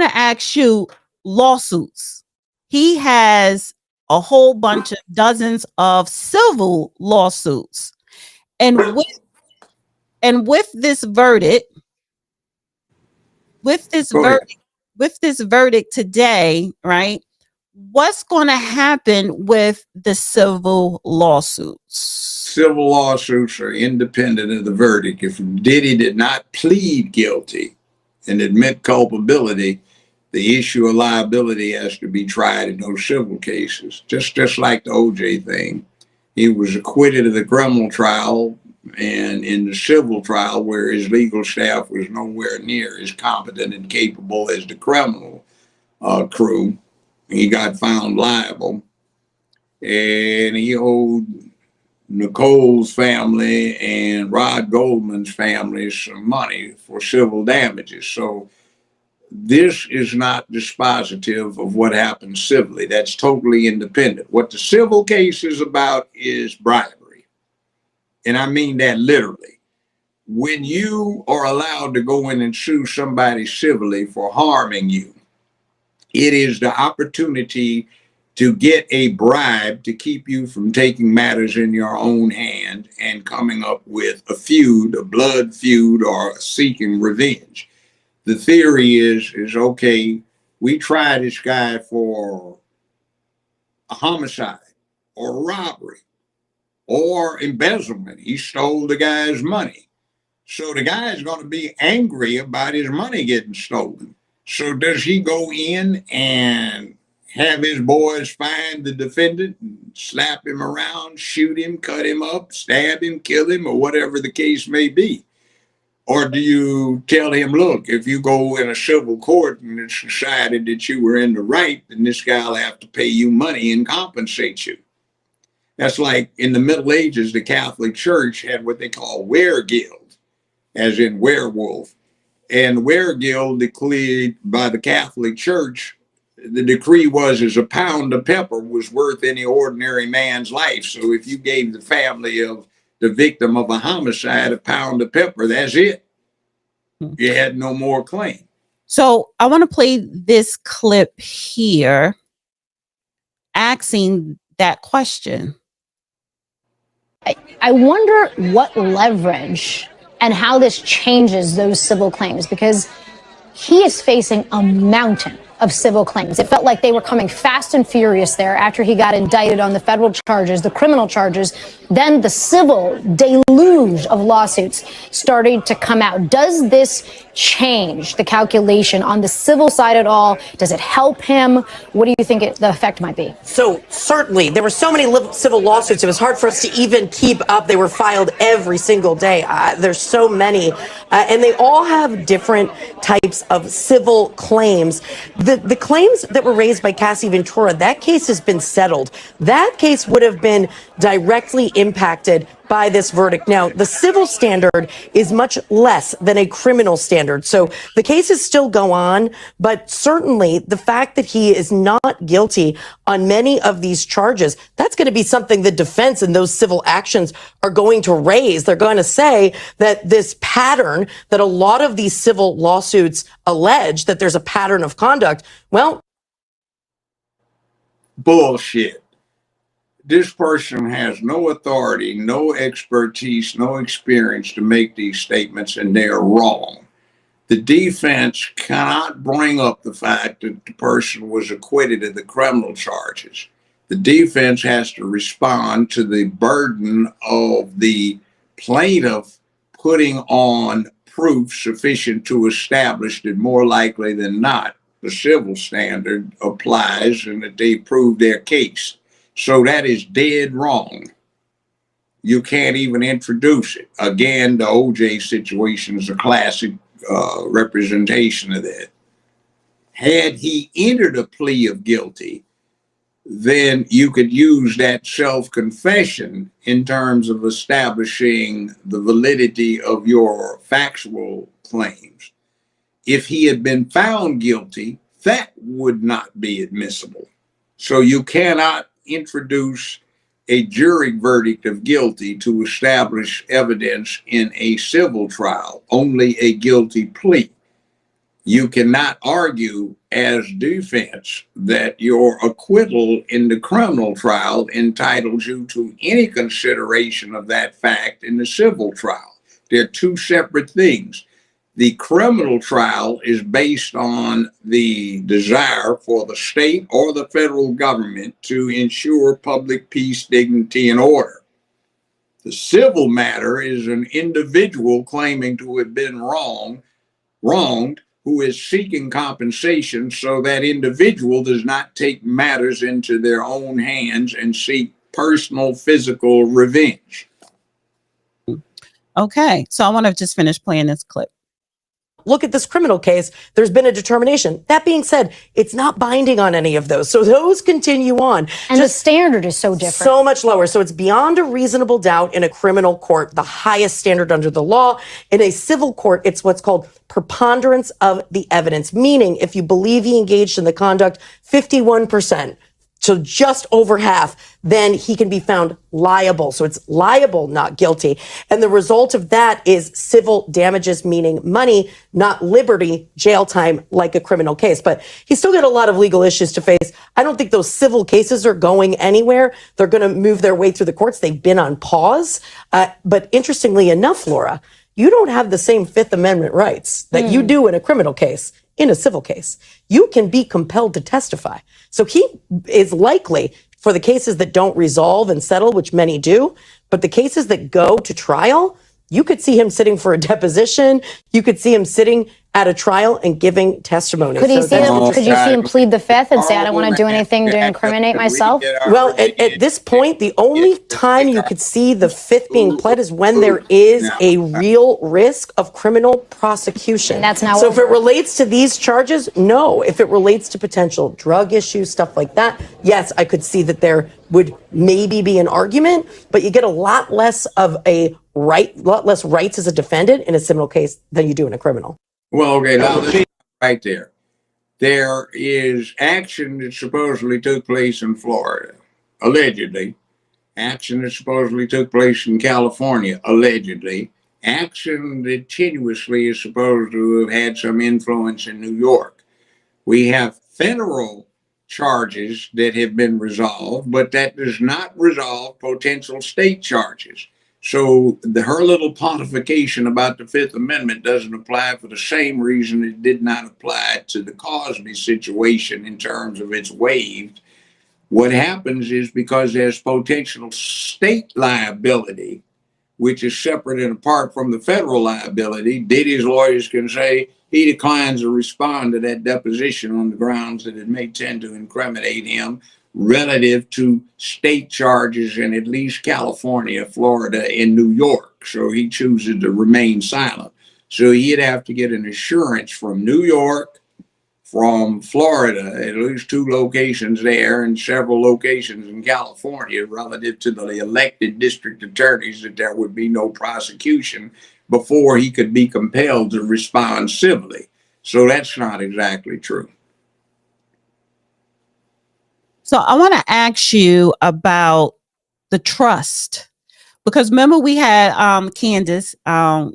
want to ask you lawsuits. He has a whole bunch of dozens of civil lawsuits. And with this verdict, with this Go ahead. verdict, with this verdict today, right? What's going to happen with the civil lawsuits? Civil lawsuits are independent of the verdict. If Diddy did not plead guilty and admit culpability, the issue of liability has to be tried in those civil cases. Just like the OJ thing. He was acquitted of the criminal trial, and in the civil trial, where his legal staff was nowhere near as competent and capable as the criminal crew, he got found liable, and he owed Nicole's family and Rod Goldman's family some money for civil damages. So this is not dispositive of what happens civilly. That's totally independent. What the civil case is about is bribery. And I mean that literally. When you are allowed to go in and sue somebody civilly for harming you, it is the opportunity to get a bribe to keep you from taking matters in your own hand and coming up with a feud, a blood feud, or seeking revenge. The theory is okay, we try this guy for a homicide or robbery or embezzlement. He stole the guy's money. So the guy is going to be angry about his money getting stolen. So does he go in and have his boys find the defendant and slap him around, shoot him, cut him up, stab him, kill him, or whatever the case may be? Or do you tell him, look, if you go in a civil court and it's decided that you were in the right, then this guy will have to pay you money and compensate you? That's like in the Middle Ages, the Catholic Church had what they call weregild, as in werewolf. And weregild declared by the Catholic Church, the decree was as a pound of pepper was worth any ordinary man's life. So if you gave the family of the victim of a homicide a pound of pepper, that's it. You had no more claim. So I want to play this clip here asking that question. I wonder what leverage and how this changes those civil claims, because he is facing a mountain of civil claims. It felt like they were coming fast and furious there after he got indicted on the federal charges, the criminal charges. Then the civil deluge of lawsuits started to come out. Does this change the calculation on the civil side at all? Does it help him? What do you think the effect might be? So certainly there were so many civil lawsuits. It was hard for us to even keep up. They were filed every single day. There's so many, and they all have different types of civil claims. The claims that were raised by Cassie Ventura, that case has been settled. That case would have been directly impacted by this verdict. Now, the civil standard is much less than a criminal standard. So the cases still go on, but certainly the fact that he is not guilty on many of these charges, that's going to be something the defense and those civil actions are going to raise. They're going to say that this pattern that a lot of these civil lawsuits allege, that there's a pattern of conduct, well, bullshit. This person has no authority, no expertise, no experience to make these statements, and they're wrong. The defense cannot bring up the fact that the person was acquitted of the criminal charges. The defense has to respond to the burden of the plaintiff putting on proof sufficient to establish that more likely than not, the civil standard applies and that they prove their case. So that is dead wrong. You can't even introduce it. Again, the OJ situation is a classic representation of that. Had he entered a plea of guilty, then you could use that self-confession in terms of establishing the validity of your factual claims. If he had been found guilty, that would not be admissible. So you cannot introduce a jury verdict of guilty to establish evidence in a civil trial, only a guilty plea. You cannot argue as defense that your acquittal in the criminal trial entitles you to any consideration of that fact in the civil trial. They're two separate things. The criminal trial is based on the desire for the state or the federal government to ensure public peace, dignity, and order. The civil matter is an individual claiming to have been wronged, who is seeking compensation, so that individual does not take matters into their own hands and seek personal physical revenge. Okay, so I want to just finish playing this clip. Look at this criminal case. There's been a determination. That being said, it's not binding on any of those. So those continue on. And the standard is so different. So much lower. So it's beyond a reasonable doubt in a criminal court, the highest standard under the law. In a civil court, it's what's called preponderance of the evidence, meaning if you believe he engaged in the conduct, 51%. So just over half, then he can be found liable. So it's liable, not guilty. And the result of that is civil damages, meaning money, not liberty, jail time, like a criminal case. But he's still got a lot of legal issues to face. I don't think those civil cases are going anywhere. They're going to move their way through the courts. They've been on pause. But interestingly enough, Laura, you don't have the same Fifth Amendment rights that you do in a criminal case. In a civil case, you can be compelled to testify. So he is likely, for the cases that don't resolve and settle, which many do, but the cases that go to trial, you could see him sitting for a deposition. You could see him sitting at a trial and giving testimony. Could you see him plead the Fifth and say, I don't want to do anything to incriminate myself? Well, at this point, the only time you could see the Fifth being pled is when there is a real risk of criminal prosecution. And that's now so if it relates to these charges, no. If it relates to potential drug issues, stuff like that, yes, I could see that there would maybe be an argument, but you get a lot less of a lot less rights as a defendant in a civil case than you do in a criminal. Well, okay, now right there. There is action that supposedly took place in Florida, allegedly. Action that supposedly took place in California, allegedly. Action that tenuously is supposed to have had some influence in New York. We have federal charges that have been resolved, but that does not resolve potential state charges. So her little pontification about the Fifth Amendment doesn't apply for the same reason it did not apply to the Cosby situation in terms of it's waived. What happens is because there's potential state liability, which is separate and apart from the federal liability, Diddy's lawyers can say he declines to respond to that deposition on the grounds that it may tend to incriminate him relative to state charges in at least California, Florida, and New York. So he chooses to remain silent. So he'd have to get an assurance from New York, from Florida, at least 2 locations there, and several locations in California relative to the elected district attorneys that there would be no prosecution before he could be compelled to respond civilly. So that's not exactly true. So I want to ask you about the trust, because remember we had Candace,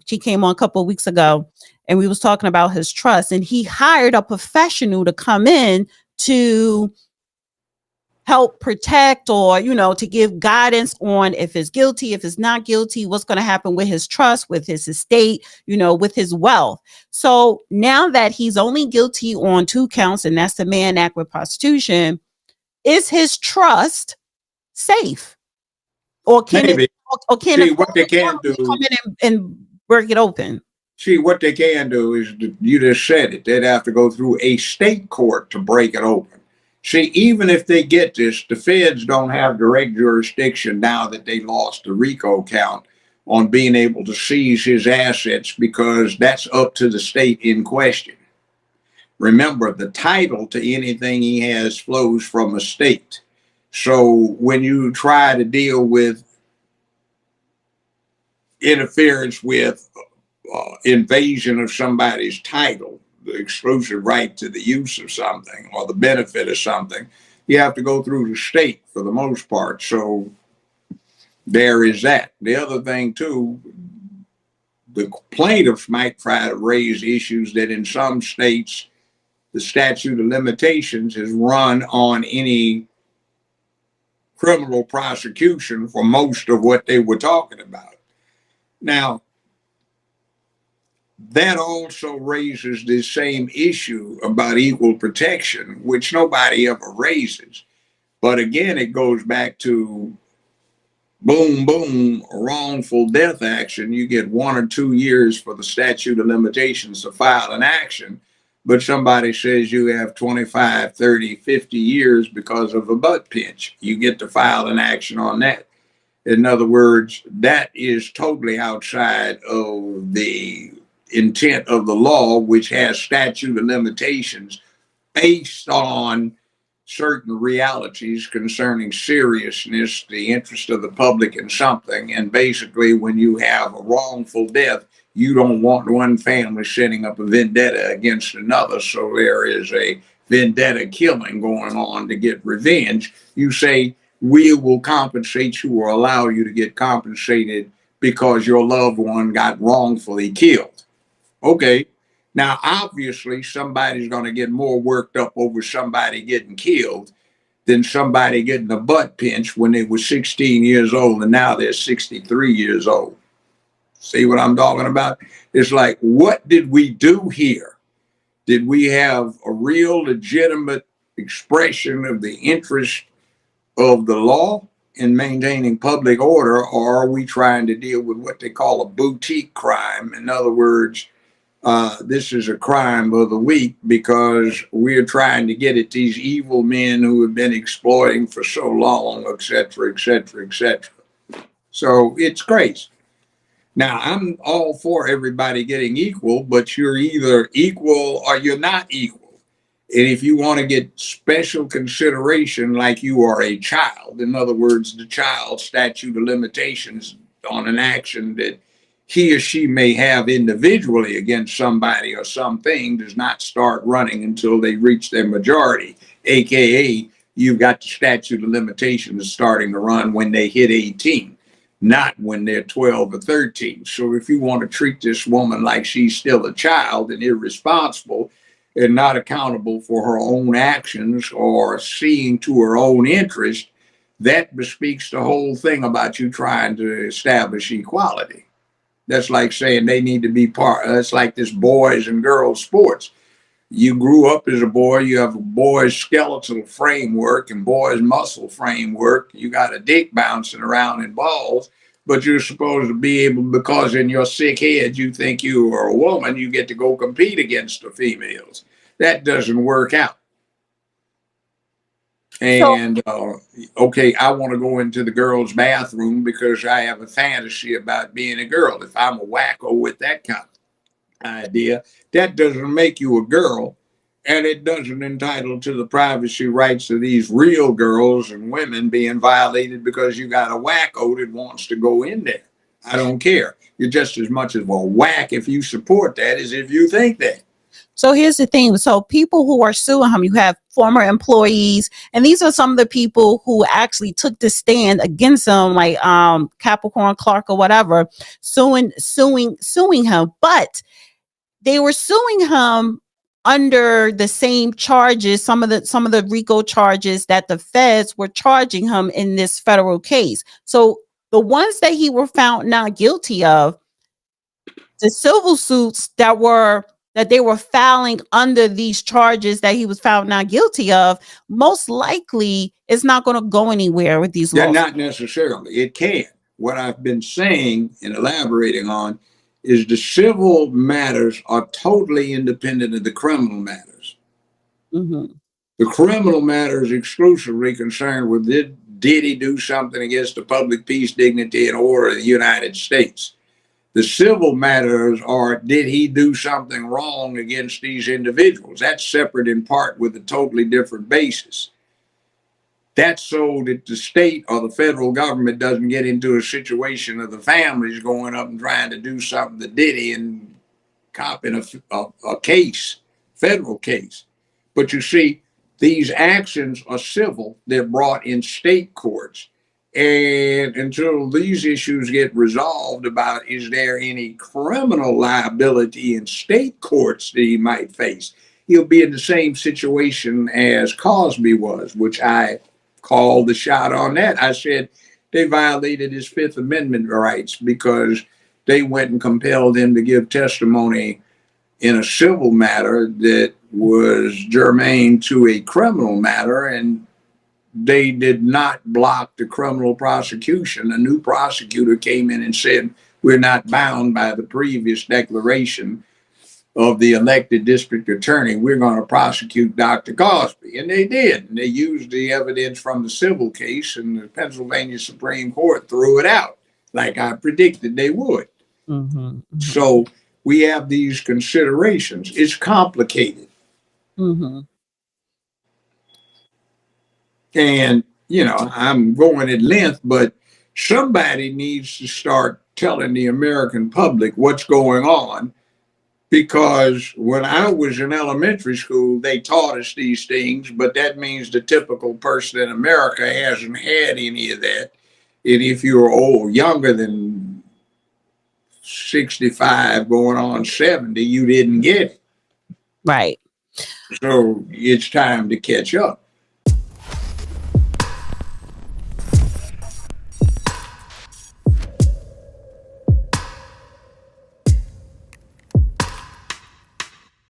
she came on a couple of weeks ago and we was talking about his trust, and he hired a professional to come in to help protect or, to give guidance on if it's guilty, if it's not guilty, what's going to happen with his trust, with his estate, with his wealth. So now that he's only guilty on 2 counts, and that's the Mann Act with prostitution, is his trust safe? Or can what they can do come in and break it open? See, what they can do is, you just said it, they'd have to go through a state court to break it open. See, even if they get this, the feds don't have direct jurisdiction now that they lost the RICO count on being able to seize his assets, because that's up to the state in question. Remember, the title to anything he has flows from a state. So when you try to deal with interference with invasion of somebody's title, the exclusive right to the use of something or the benefit of something, you have to go through the state for the most part. So there is that. The other thing too, the plaintiffs might try to raise issues that in some states the statute of limitations is run on any criminal prosecution for most of what they were talking about. Now, that also raises this same issue about equal protection, which nobody ever raises. But again, it goes back to boom, boom, wrongful death action. You get 1 or 2 years for the statute of limitations to file an action, but somebody says you have 25, 30, 50 years because of a butt pinch. You get to file an action on that. In other words, that is totally outside of the intent of the law, which has statute of limitations based on certain realities concerning seriousness, the interest of the public in something. And basically, when you have a wrongful death, you don't want one family setting up a vendetta against another. So there is a vendetta killing going on to get revenge. You say, we will compensate you or allow you to get compensated because your loved one got wrongfully killed. Okay. Now, obviously, somebody's going to get more worked up over somebody getting killed than somebody getting a butt pinch when they were 16 years old and now they're 63 years old. See what I'm talking about? It's like, what did we do here? Did we have a real legitimate expression of the interest of the law in maintaining public order, or are we trying to deal with what they call a boutique crime? In other words, this is a crime of the week because we're trying to get at these evil men who have been exploiting for so long, et cetera, et cetera, et cetera. So it's crazy. Now, I'm all for everybody getting equal, but you're either equal or you're not equal. And if you want to get special consideration like you are a child, in other words, the child statute of limitations on an action that he or she may have individually against somebody or something does not start running until they reach their majority, aka you've got the statute of limitations starting to run when they hit 18, not when they're 12 or 13. So if you want to treat this woman like she's still a child and irresponsible and not accountable for her own actions or seeing to her own interest, that bespeaks the whole thing about you trying to establish equality. That's like saying they need to be part. It's like this boys and girls sports. You grew up as a boy, you have a boy's skeletal framework and boy's muscle framework. You got a dick bouncing around in balls, but you're supposed to be able, because in your sick head you think you are a woman, you get to go compete against the females. That doesn't work out. And okay, I want to go into the girls' bathroom because I have a fantasy about being a girl. If I'm a wacko with that kind of idea, that doesn't make you a girl, and it doesn't entitle to the privacy rights of these real girls and women being violated because you got a wacko that wants to go in there. I don't care. You're just as much of a whack if you support that as if you think that. So here's the thing. So people who are suing him, you have former employees, and these are some of the people who actually took the stand against him, like Capricorn Clark or whatever, suing him. But they were suing him under the same charges, some of the RICO charges that the feds were charging him in this federal case. So the ones that he were found not guilty of, the civil suits that they were filing under these charges that he was found not guilty of, most likely it's not going to go anywhere with these laws. Not necessarily. It can. What I've been saying and elaborating on is the civil matters are totally independent of the criminal matters. Mm-hmm. The criminal matter is exclusively concerned with did he do something against the public peace, dignity, and order of the United States. The civil matters are, did he do something wrong against these individuals? That's separate in part with a totally different basis. That's so that the state or the federal government doesn't get into a situation of the families going up and trying to do something to Diddy and copping a case, federal case. But you see, these actions are civil. They're brought in state courts. And until these issues get resolved about is there any criminal liability in state courts that he might face, he'll be in the same situation as Cosby was, which I called the shot on that. I said they violated his Fifth Amendment rights because they went and compelled him to give testimony in a civil matter that was germane to a criminal matter, and they did not block the criminal prosecution. A new prosecutor came in and said, we're not bound by the previous declaration of the elected district attorney. We're going to prosecute Dr. Cosby. And they did. And they used the evidence from the civil case, and the Pennsylvania Supreme Court threw it out like I predicted they would. So we have these considerations. It's complicated. And, you know, I'm going at length, but somebody needs to start telling the American public what's going on. Because when I was in elementary school, they taught us these things, but that means the typical person in America hasn't had any of that. And if you're old, younger than 65 going on 70, you didn't get it. Right. So it's time to catch up.